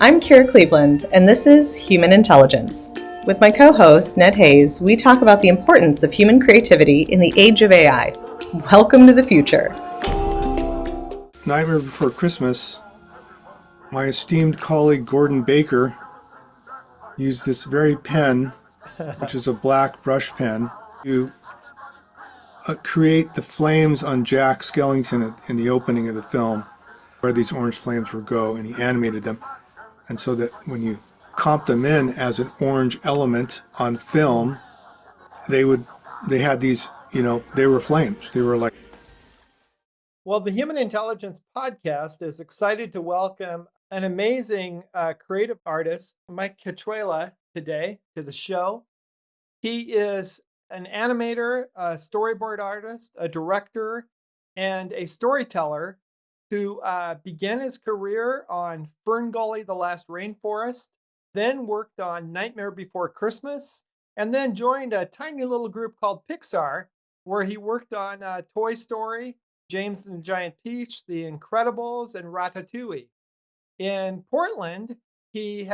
I'm Kira Cleveland, and this is Human Intelligence. With my co-host, Ned Hayes, we talk about the importance of human creativity in the age of AI. Welcome to the future. Nightmare Before Christmas, my esteemed colleague Gordon Baker used this very pen, which is a black brush pen, to create the flames on Jack Skellington in the opening of the film, where these orange flames would go, and he animated them. And so that when you comp them in as an orange element on film, they had these, they were flames. They were like. Well, the Human Intelligence Podcast is excited to welcome an amazing creative artist, Mike Cachuela, today to the show. He is an animator, a storyboard artist, a director, and a storyteller who began his career on FernGully, The Last Rainforest, then worked on Nightmare Before Christmas, and then joined a tiny little group called PIXAR, where he worked on Toy Story, James and the Giant Peach, The Incredibles, and Ratatouille. In Portland, he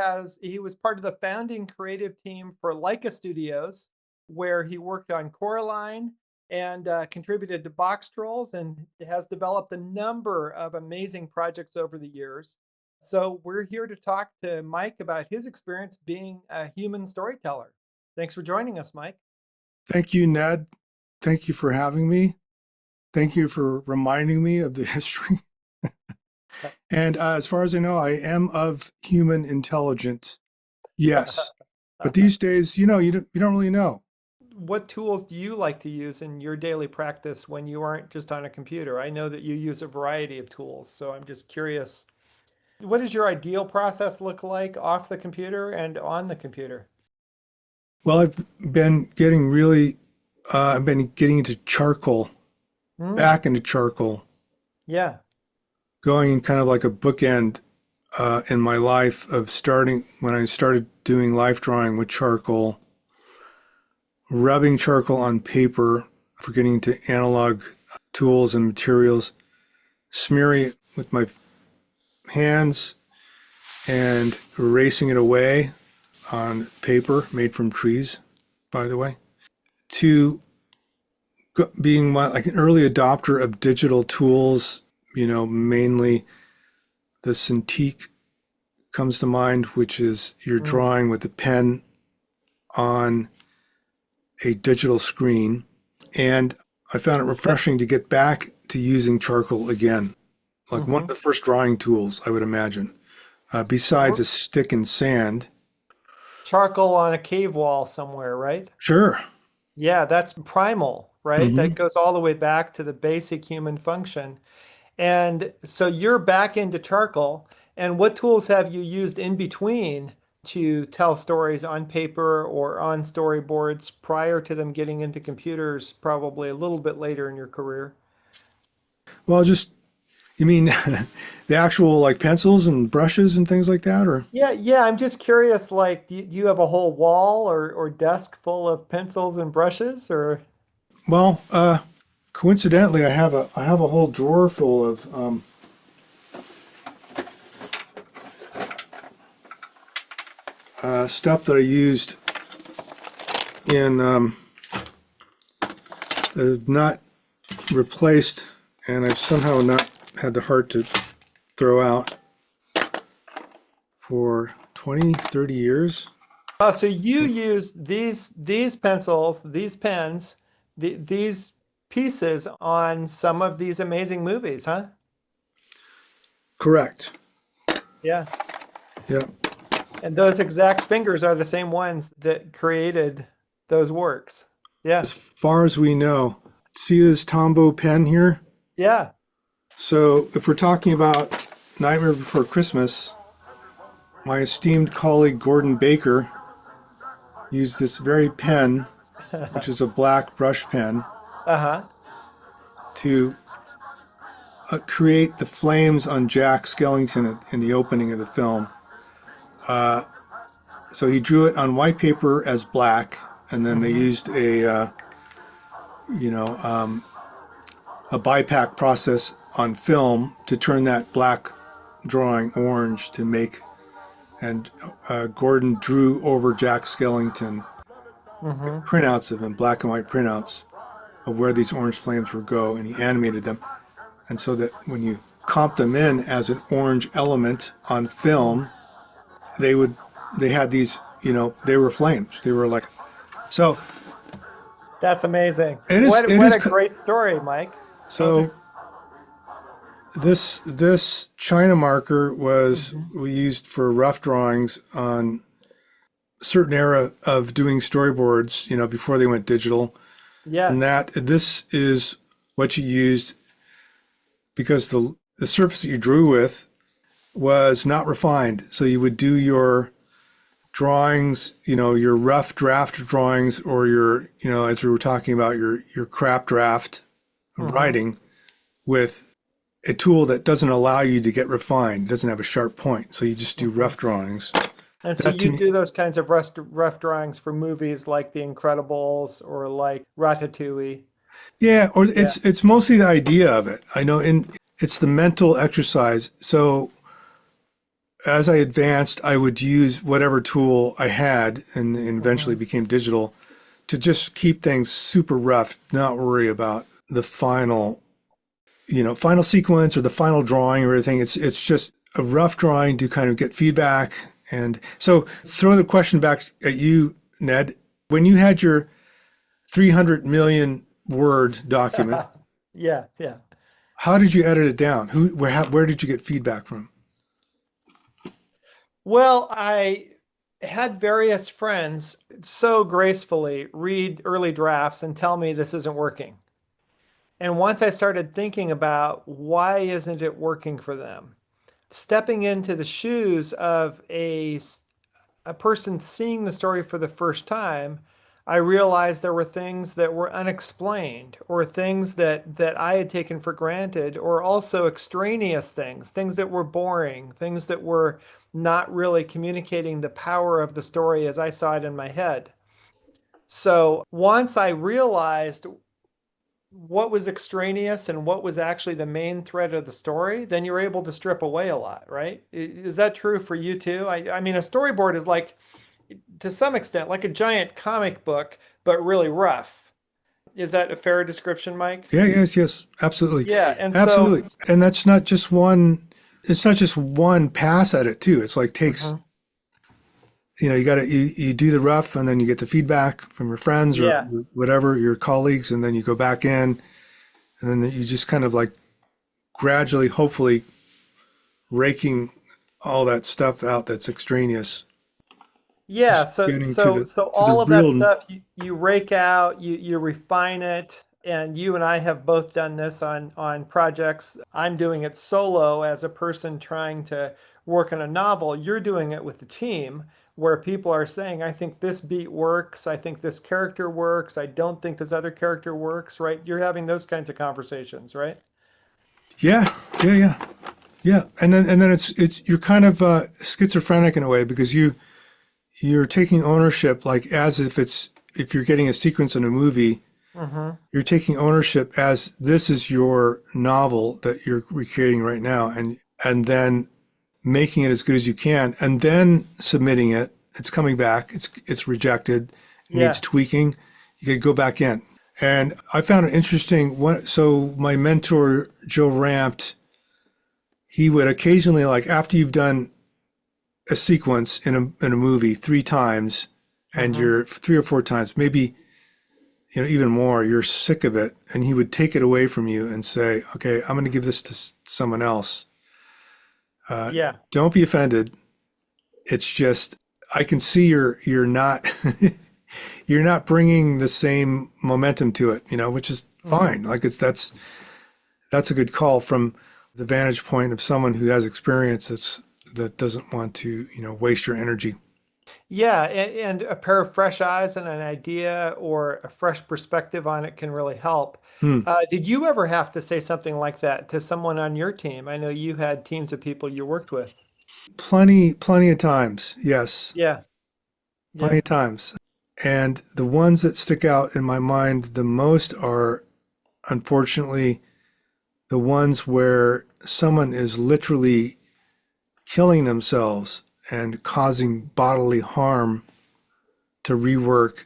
was part of the founding creative team for Leica Studios, where he worked on Coraline and contributed to Box Trolls, and has developed a number of amazing projects over the years. So we're here to talk to Mike about his experience being a human storyteller. Thanks for joining us, Mike. Thank you, Ned. Thank you for having me. Thank you for reminding me of the history. And as far as I know, I am of human intelligence. Yes. But these days, you don't really know. What tools do you like to use in your daily practice when you aren't just on a computer? I know that you use a variety of tools, so I'm just curious. What does your ideal process look like off the computer and on the computer? Well, I've been getting into charcoal, back into charcoal. Yeah. Going in kind of like a bookend in my life of starting when I started doing life drawing with charcoal, rubbing charcoal on paper for getting into analog tools and materials, smearing it with my hands and erasing it away on paper made from trees, by the way, to being like an early adopter of digital tools, mainly the Cintiq comes to mind, which is you're drawing with a pen on a digital screen. And I found it refreshing to get back to using charcoal again, like one of the first drawing tools, I would imagine, besides a stick and sand. Charcoal on a cave wall somewhere, right? Sure. Yeah, that's primal, right? That goes all the way back to the basic human function. And so you're back into charcoal. And what tools have you used in between to tell stories on paper or on storyboards prior to them getting into computers, probably a little bit later in your career? Well, you mean the actual like pencils and brushes and things like that, or? Yeah. I'm just curious, like, do you have a whole wall or desk full of pencils and brushes, or? Well, coincidentally, I have a whole drawer full of stuff that I used in not replaced, and I've somehow not had the heart to throw out for 20, 30 years. Oh, so you use these pencils, these pens, these pieces on some of these amazing movies, huh? Correct. Yeah. Yeah. And those exact fingers are the same ones that created those works. Yeah. As far as we know. See this Tombow pen here? Yeah. So if we're talking about Nightmare Before Christmas, my esteemed colleague Gordon Baker used this very pen, which is a black brush pen, to create the flames on Jack Skellington in the opening of the film. So he drew it on white paper as black, and then they used a bipack process on film to turn that black drawing orange to make and Gordon drew over Jack Skellington printouts of him, black and white printouts of where these orange flames would go, and he animated them. And so that when you comped them in as an orange element on film, they had these, they were flames. They were like, so. That's amazing. What a great story, Mike. So this China marker was we used for rough drawings on a certain era of doing storyboards, before they went digital. Yeah. And this is what you used because the surface that you drew with was not refined. So you would do your drawings, your rough draft drawings, or your, as we were talking about, your crap draft writing with a tool that doesn't allow you to get refined, doesn't have a sharp point. So you just do rough drawings. And so you do those kinds of rough drawings for movies like The Incredibles or like Ratatouille. Yeah, or it's mostly the idea of it. I know it's the mental exercise. So as I advanced, I would use whatever tool I had and eventually became digital to just keep things super rough, not worry about the final sequence or the final drawing or everything. It's just a rough drawing to kind of get feedback. And so throw the question back at you, Ned, when you had your 300 million word document. Yeah. How did you edit it down? Where did you get feedback from? Well, I had various friends so gracefully read early drafts and tell me this isn't working. And once I started thinking about why isn't it working for them, stepping into the shoes of a person seeing the story for the first time, I realized there were things that were unexplained or things that I had taken for granted, or also extraneous things that were boring, things that were not really communicating the power of the story as I saw it in my head. So once I realized what was extraneous and what was actually the main thread of the story, then you're able to strip away a lot, right? Is that true for you too? I mean, a storyboard is like, to some extent, like a giant comic book, but really rough. Is that a fair description, Mike? Yeah, yes, absolutely. Yeah, and absolutely. And that's not just one. It's not just one pass at it too. It's like takes. You do the rough, and then you get the feedback from your friends or whatever, your colleagues, and then you go back in, and then you just kind of like gradually, hopefully, raking all that stuff out that's extraneous. Yeah, so all of that stuff you rake out, you refine it, and you and I have both done this on projects. I'm doing it solo as a person trying to work on a novel. You're doing it with the team, where people are saying, I think this beat works, I think this character works, I don't think this other character works, right? You're having those kinds of conversations, right? Yeah. And then it's you're kind of schizophrenic in a way, because you're taking ownership, like as if you're getting a sequence in a movie, you're taking ownership as this is your novel that you're recreating right now, and then making it as good as you can, and then submitting it. It's coming back. It's rejected. It needs tweaking. You could go back in. And I found it interesting. So my mentor, Joe Rampt, he would occasionally, like after you've done a sequence in a movie 3 times, and you're 3 or 4 times, maybe even more, you're sick of it, and he would take it away from you and say, okay, I'm going to give this to someone else. Don't be offended. It's just, I can see you're not you're not bringing the same momentum to it, which is fine. Like that's a good call from the vantage point of someone who has experience that doesn't want to, waste your energy. Yeah, and a pair of fresh eyes and an idea or a fresh perspective on it can really help. Did you ever have to say something like that to someone on your team? I know you had teams of people you worked with. Plenty of times, yes. Yeah. Plenty of times. And the ones that stick out in my mind the most are, unfortunately, the ones where someone is literally killing themselves and causing bodily harm to rework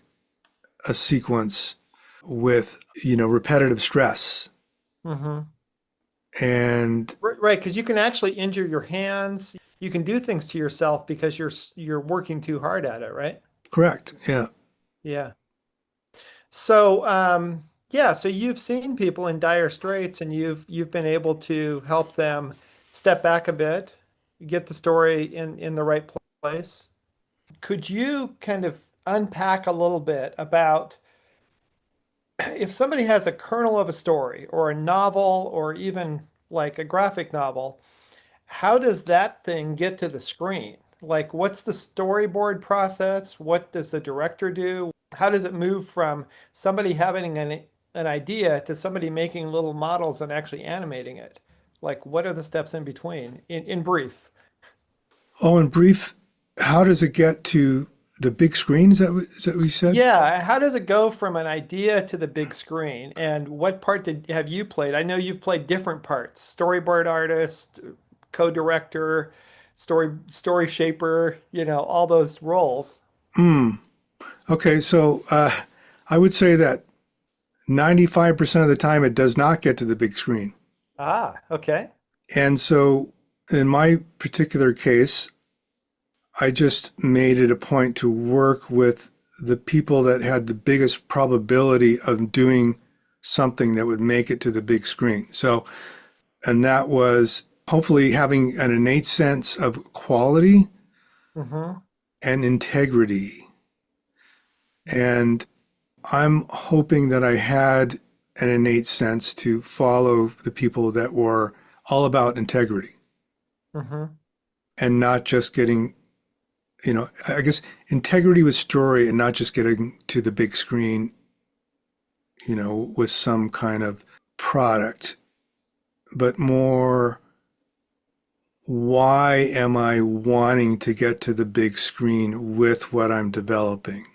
a sequence with, repetitive stress. Mm-hmm. And Right, because you can actually injure your hands. You can do things to yourself because you're working too hard at it, right? correct. Yeah. Yeah. So, yeah, so you've seen people in dire straits and you've been able to help them step back a bit, get the story in the right place. Could you kind of unpack a little bit about if somebody has a kernel of a story or a novel or even like a graphic novel, how does that thing get to the screen? Like, what's the storyboard process? What does the director do? How does it move from somebody having an idea to somebody making little models and actually animating it? Like, what are the steps in between, in brief? Oh, in brief, how does it get to the big screen? Is that what you said? Yeah, how does it go from an idea to the big screen? And what part have you played? I know you've played different parts: storyboard artist, co-director, story shaper, all those roles. Hmm. Okay, so I would say that 95% of the time it does not get to the big screen. Ah, okay. And so in my particular case, I just made it a point to work with the people that had the biggest probability of doing something that would make it to the big screen. So, and that was hopefully having an innate sense of quality Mm-hmm. and integrity. And I'm hoping that I had an innate sense to follow the people that were all about integrity Mm-hmm. and not just getting, I guess integrity with story and not just getting to the big screen, with some kind of product, but more, why am I wanting to get to the big screen with what I'm developing?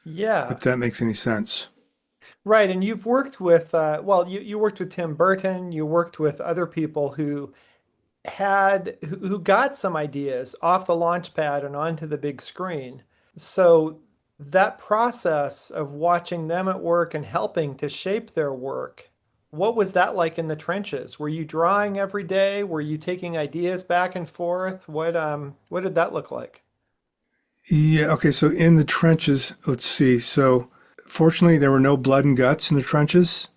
Yeah. If that makes any sense. Right. And you've worked with, well, you worked with Tim Burton, you worked with other people who got some ideas off the launch pad and onto the big screen. So that process of watching them at work and helping to shape their work, what was that like in the trenches? Were you drawing every day? Were you taking ideas back and forth? What did that look like? Yeah, okay, so in the trenches, let's see. So fortunately, there were no blood and guts in the trenches.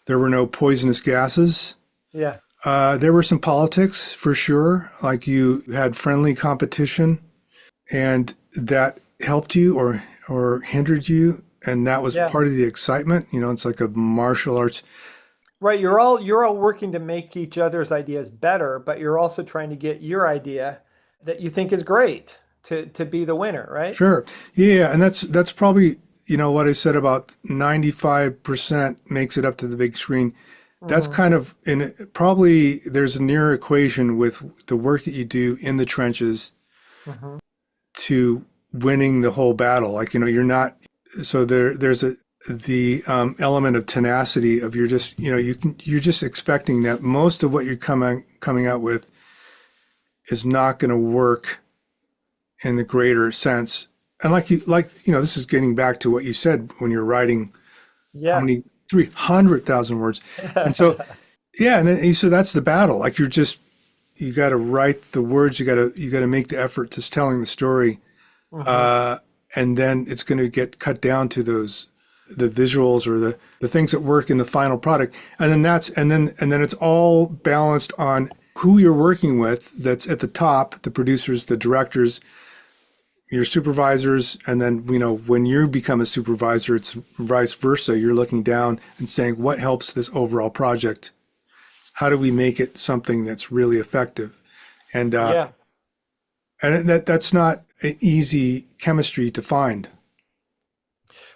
There were no poisonous gases. Yeah. There were some politics for sure, like you had friendly competition, and that helped you or hindered you, and that was Yeah. part of the excitement. It's like a martial arts. Right, you're all working to make each other's ideas better, but you're also trying to get your idea that you think is great to be the winner, right? Sure, yeah, and that's probably what I said about 95% makes it up to the big screen. That's Hmm. kind of probably there's a near equation with the work that you do in the trenches Hmm. to winning the whole battle. Like, you're not, so there's the element of tenacity of you're just expecting that most of what you're coming out with is not going to work in the greater sense. And this is getting back to what you said when you're writing, how Yeah. many, 300,000 words. And so, yeah. And then, so that's the battle. Like you got to write the words. You got to make the effort to telling the story. Hmm. And then it's going to get cut down to the visuals or the things that work in the final product. And then it's all balanced on who you're working with. That's at the top, the producers, the directors, your supervisors. And then, when you become a supervisor, it's vice versa. You're looking down and saying, what helps this overall project? How do we make it something that's really effective? And, Yeah. that's not an easy chemistry to find.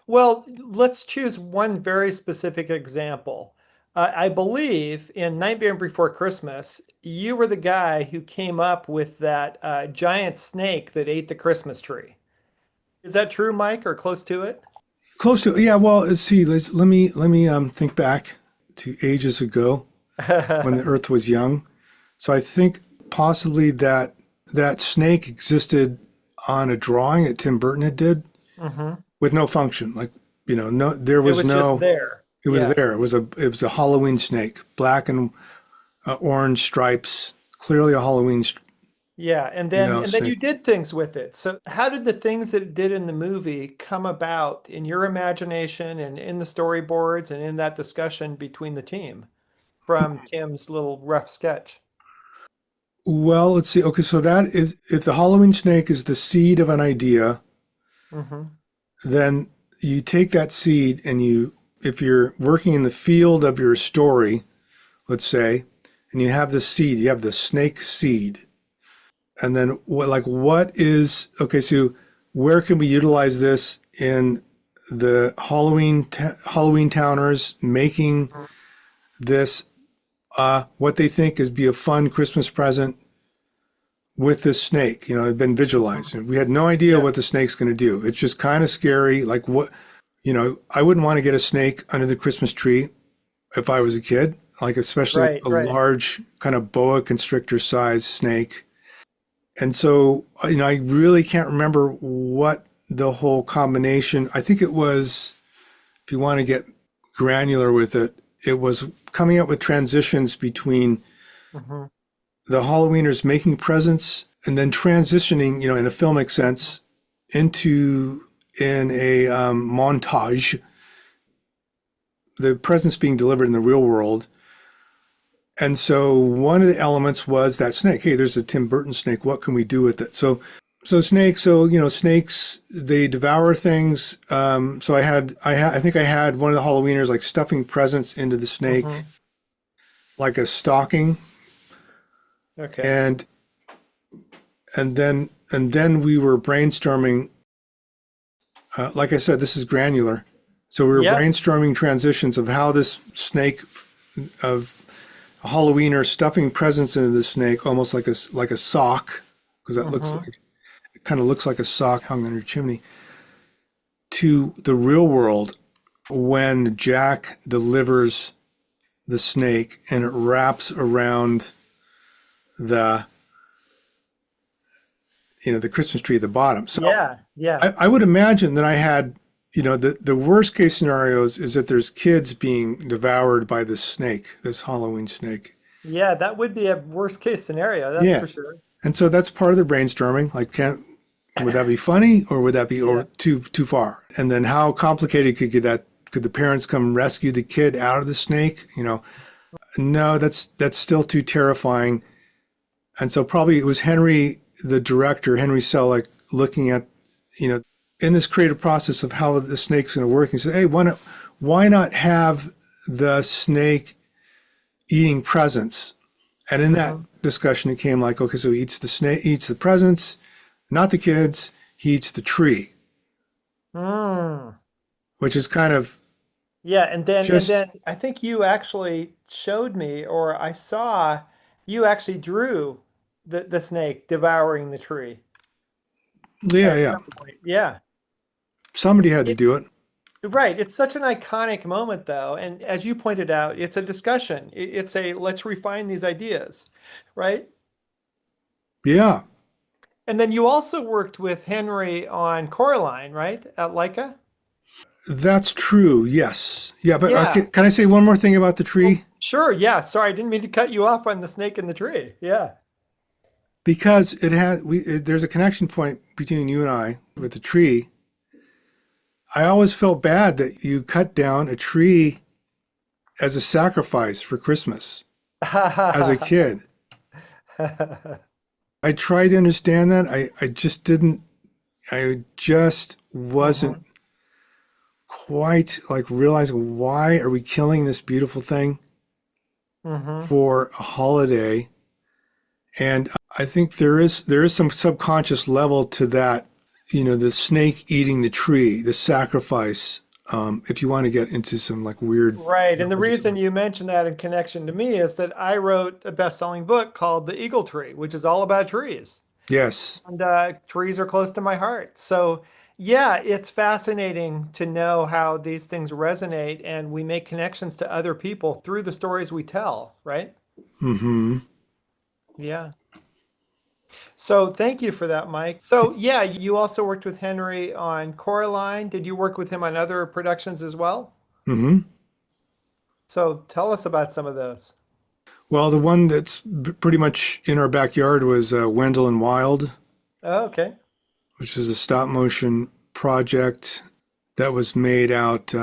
Well, let's choose one very specific example. I believe in Nightmare Before Christmas, you were the guy who came up with that giant snake that ate the Christmas tree. Is that true, Mike, or close to it? Close to, yeah. Well, let's see. Let me think back to ages ago when the Earth was young. So I think possibly that that snake existed on a drawing that Tim Burton had did Mm-hmm. with no function. Like, no, there It was was just no, there. it was Yeah. there. It was a Halloween snake, black and orange stripes, clearly a Halloween, Yeah, and then you snake. did things with it. So how did the things that it did in the movie come about in your imagination and in the storyboards and in that discussion between the team from Tim's little rough sketch? Well, let's see. Okay, so that is, if the Halloween snake is the seed of an idea, Mm-hmm. then you take that seed and if you're working in the field of your story, let's say, and you have the seed, you have the snake seed. And then okay, so where can we utilize this in the Halloween towners making this, what they think is be a fun Christmas present with this snake? It'd been visualized. We had no idea Yeah. what the snake's going to do. It's just kind of scary. Like I wouldn't want to get a snake under the Christmas tree if I was a kid, like especially Right, a right. large kind of boa constrictor size snake. And so, I really can't remember what the whole combination, I think it was, if you want to get granular with it, it was coming up with transitions between Mm-hmm. the Halloweeners making presents and then transitioning, in a filmic sense, in a montage, the presents being delivered in the real world. And so one of the elements was that snake. Hey, there's a Tim Burton snake. What can we do with it? Snakes, they devour things. So I think I had one of the Halloweeners like stuffing presents into the snake, Mm-hmm. like a stocking. Okay. And then we were brainstorming. Like I said, this is granular. So we were Yeah. brainstorming transitions of how this snake of a Halloweener stuffing presents into the snake, almost like a sock, because Mm-hmm. it kind of looks like a sock hung on your chimney, to the real world when Jack delivers the snake and it wraps around the the Christmas tree at the bottom. So Yeah, yeah. I would imagine that I had, the worst case scenarios is that there's kids being devoured by this snake, this Halloween snake. Yeah, that would be a worst case scenario, that's Yeah. for sure. And so that's part of the brainstorming. Like, would that be funny, or would that be Yeah. or too far? And then how complicated could the parents come rescue the kid out of the snake? No, that's still too terrifying. And so probably it was Henry, the director, Henry Selick, looking at, in this creative process of how the snake's going to work. He said, hey, why not have the snake eating presents? And in that Mm-hmm. discussion, it came like, okay, so he eats the snake, eats the presents, not the kids, he eats the tree, Mm. which is kind of Yeah, and then just, I think you actually showed me, or I saw you actually drew the snake devouring the tree yeah, at yeah. some point. Yeah. Somebody had to It, do it. right. It's such an iconic moment though. And as you pointed out, it's a discussion. It's a let's refine these ideas, right? Yeah, And then you also worked with Henry on Coraline, right? At Leica? that's true. Yes. Yeah, but Yeah. can I say one more thing about the Well, tree? sure. Yeah. Sorry, I didn't mean to cut you off on the snake in the tree. Yeah. Because there's a connection point between you and I with the tree. I always felt bad that you cut down a tree as a sacrifice for Christmas as a kid. I tried to understand that. I just didn't, I just wasn't Mhm. quite like realizing, why are we killing this beautiful thing Mhm. for a holiday? And I think there is some subconscious level to that, the snake eating the tree, the sacrifice. If you want to get into some like weird Right. And the theology reason stuff. you mentioned that in connection to me is that I wrote a best-selling book called The Eagle Tree, which is all about trees. Yes. And trees are close to my heart. So, yeah, it's fascinating to know how these things resonate and we make connections to other people through the stories we tell, right? Hmm. Yeah. So thank you for that, Mike. So yeah, you also worked with Henry on Coraline. Did you work with him on other productions as well? Hmm. So tell us about some of those. Well, the one that's pretty much in our backyard was Wendell and Wild, Oh, okay. which is a stop motion project that was made out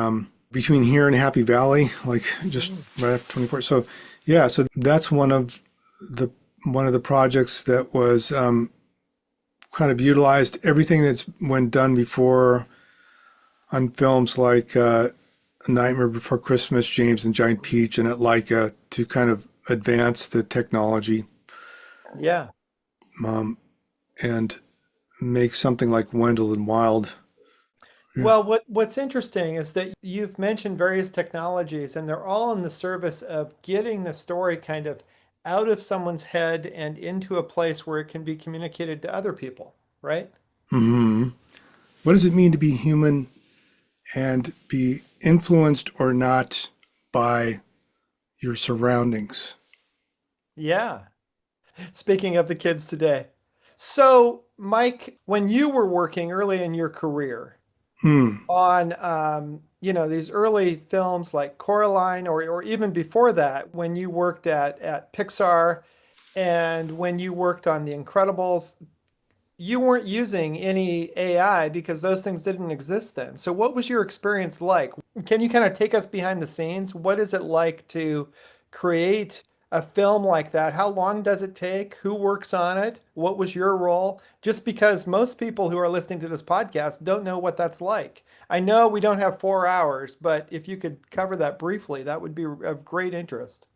between here and Happy Valley, like just Mm. right after 24. So yeah, so that's the one of the projects that was kind of utilized everything that's been done before on films like Nightmare Before Christmas, James and Giant Peach, and at Leica to kind of advance the technology Yeah. um, and make something like Wendell and Wild. Yeah. Well, what's interesting is that you've mentioned various technologies, and they're all in the service of getting the story kind of out of someone's head and into a place where it can be communicated to other people, right? Hmm. What does it mean to be human and be influenced or not by your surroundings? Yeah. Speaking of the kids today. So, Mike, when you were working early in your career Hmm. on, these early films like Coraline, or even before that, when you worked at PIXAR and when you worked on The Incredibles, you weren't using any AI because those things didn't exist then. So, what was your experience like? Can you kind of take us behind the scenes? What is it like to create a film like that? How long does it take? Who works on it? What was your role? Just because most people who are listening to this podcast don't know what that's like. I know we don't have 4 hours, but if you could cover that briefly, that would be of great interest.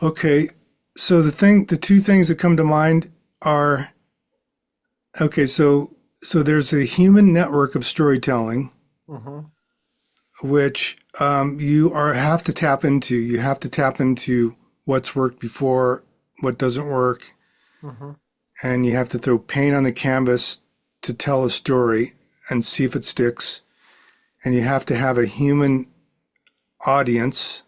Okay. So the two things that come to mind are okay. So there's a human network of storytelling, Hmm. which you are have to tap into. You have to tap into what's worked before, what doesn't work, Hmm. and you have to throw paint on the canvas to tell a story and see if it sticks. And you have to have a human audience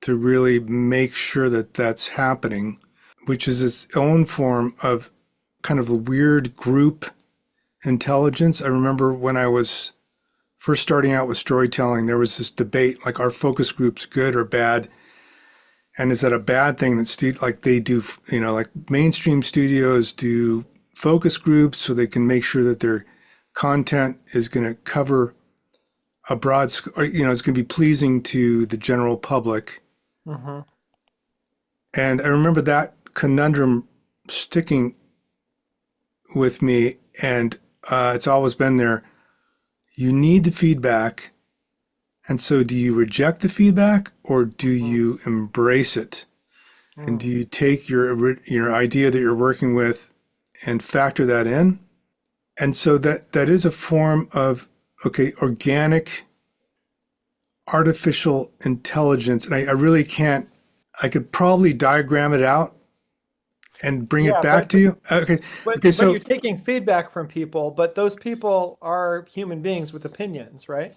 to really make sure that that's happening, which is its own form of kind of a weird group intelligence. I remember when I was first starting out with storytelling, there was this debate like, are focus groups good or bad? And is that a bad thing that like they do, like mainstream studios do focus groups so they can make sure that their content is going to cover a broad, it's going to be pleasing to the general public. Hmm. And I remember that conundrum sticking with me, and it's always been there. You need the feedback, and so do you reject the feedback or do you embrace it? And do you take your idea that you're working with and factor that in? And so that is a form of organic artificial intelligence. And I really can't. I could probably diagram it out and bring it Yeah, back to you. Okay. Okay. but So you're taking feedback from people, but those people are human beings with opinions, right?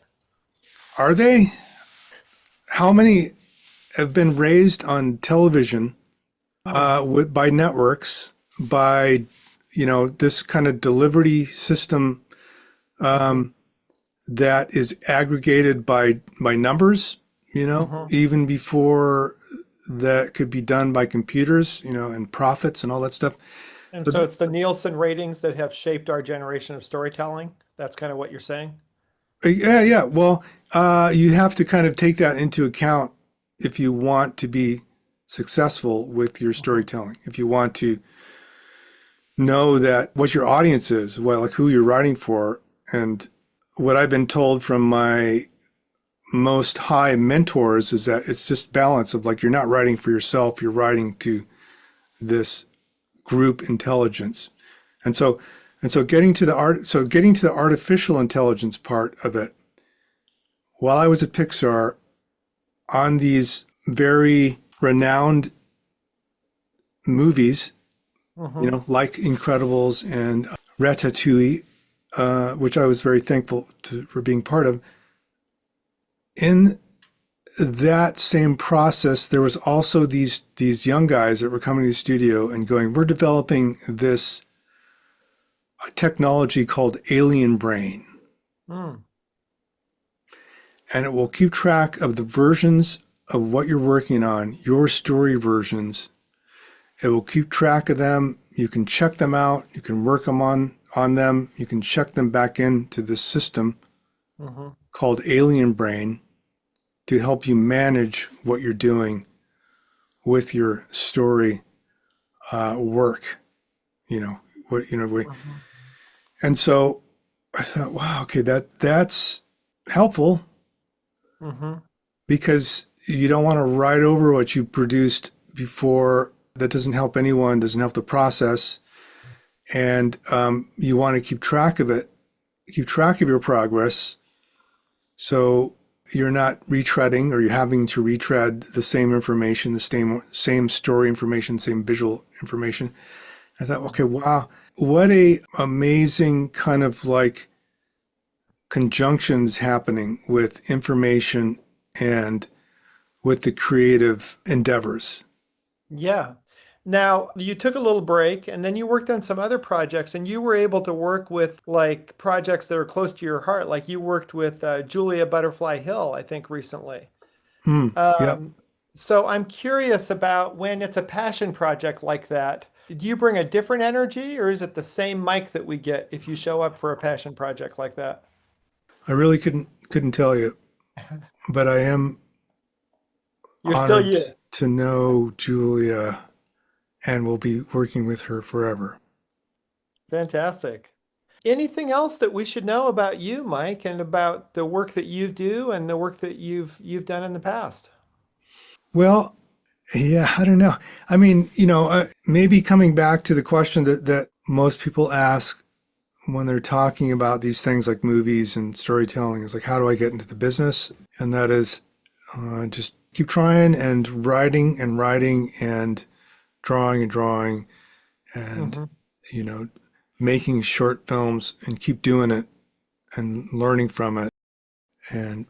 are they? How many have been raised on television Hmm. by networks by this kind of delivery system Hmm. that is aggregated by numbers, Hmm. even before that could be done by computers, and profits and all that stuff. And But so it's the Nielsen ratings that have shaped our generation of storytelling. That's kind of what you're saying. yeah, yeah. Well, you have to kind of take that into account if you want to be successful with your Hmm. storytelling. If you want to know that what your audience is, well, like who you're writing for, and what I've been told from my most high mentors is that it's just balance of like you're not writing for yourself, you're writing to this group intelligence. And so getting to the artificial intelligence part of it, while I was at Pixar on these very renowned movies, Hmm. like Incredibles and Ratatouille, which I was very thankful for being part of. In that same process, there was also these young guys that were coming to the studio and going, "We're developing this a technology called Alien Brain. Mm. And it will keep track of the versions of what you're working on, your story versions. It will keep track of them. You can check them out. You can work them on them. You can check them back into this system called Alien Brain to help you manage what you're doing with your story work. And so I thought, wow, okay, that's helpful. Because you don't want to write over what you produced before. That doesn't help anyone, doesn't help the process. And you want to keep track of it, keep track of your progress. So you're not retreading, or you're having to retread the same information, the same story information, same visual information. I thought, okay, wow, what a amazing kind of like conjunctions happening with information and with the creative endeavors. Yeah. Now, you took a little break and then you worked on some other projects, and you were able to work with like projects that are close to your heart. Like you worked with Julia Butterfly Hill, I think, recently. Yep. So I'm curious about when it's a passion project like that. Do you bring a different energy, or is it the same Mike that we get if you show up for a passion project like that? I really couldn't tell you, but I am You're honored still you. to know Julia, and will be working with her forever. Fantastic. Anything else that we should know about you, Mike, and about the work that you do and the work that you've done in the past? Well, yeah, I don't know. I mean, maybe coming back to the question that most people ask when they're talking about these things like movies and storytelling is like, how do I get into the business? And that is just keep trying and writing and drawing and making short films, and keep doing it and learning from it. And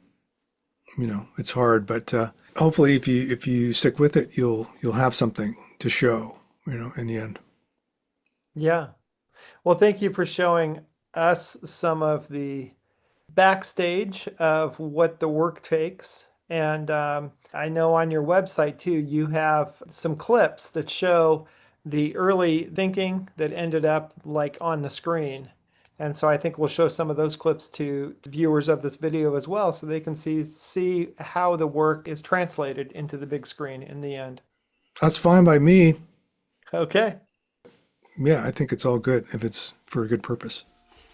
it's hard, but hopefully if you stick with it, you'll have something to show, in the end. Yeah. Well, thank you for showing us some of the backstage of what the work takes. And I know on your website too, you have some clips that show the early thinking that ended up like on the screen. And so I think we'll show some of those clips to viewers of this video as well, so they can see how the work is translated into the big screen in the end. That's fine by me. Okay. Yeah, I think it's all good if it's for a good purpose.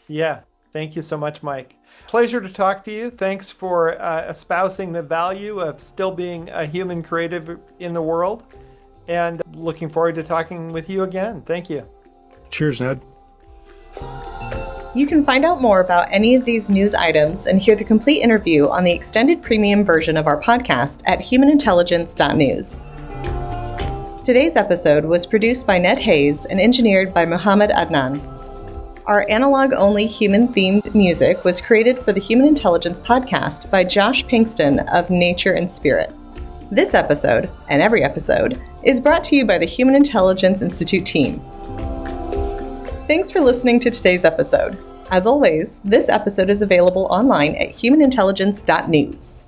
Yeah. Thank you so much, Mike. Pleasure to talk to you. Thanks for espousing the value of still being a human creative in the world, and looking forward to talking with you again. Thank you. Cheers, Ned. You can find out more about any of these news items and hear the complete interview on the extended premium version of our podcast at humanintelligence.news. Today's episode was produced by Ned Hayes and engineered by Muhammad Adnan. Our analog-only human-themed music was created for the Human Intelligence podcast by Josh Pinkston of Nature and Spirit. This episode, and every episode, is brought to you by the Human Intelligence Institute team. Thanks for listening to today's episode. As always, this episode is available online at humanintelligence.news.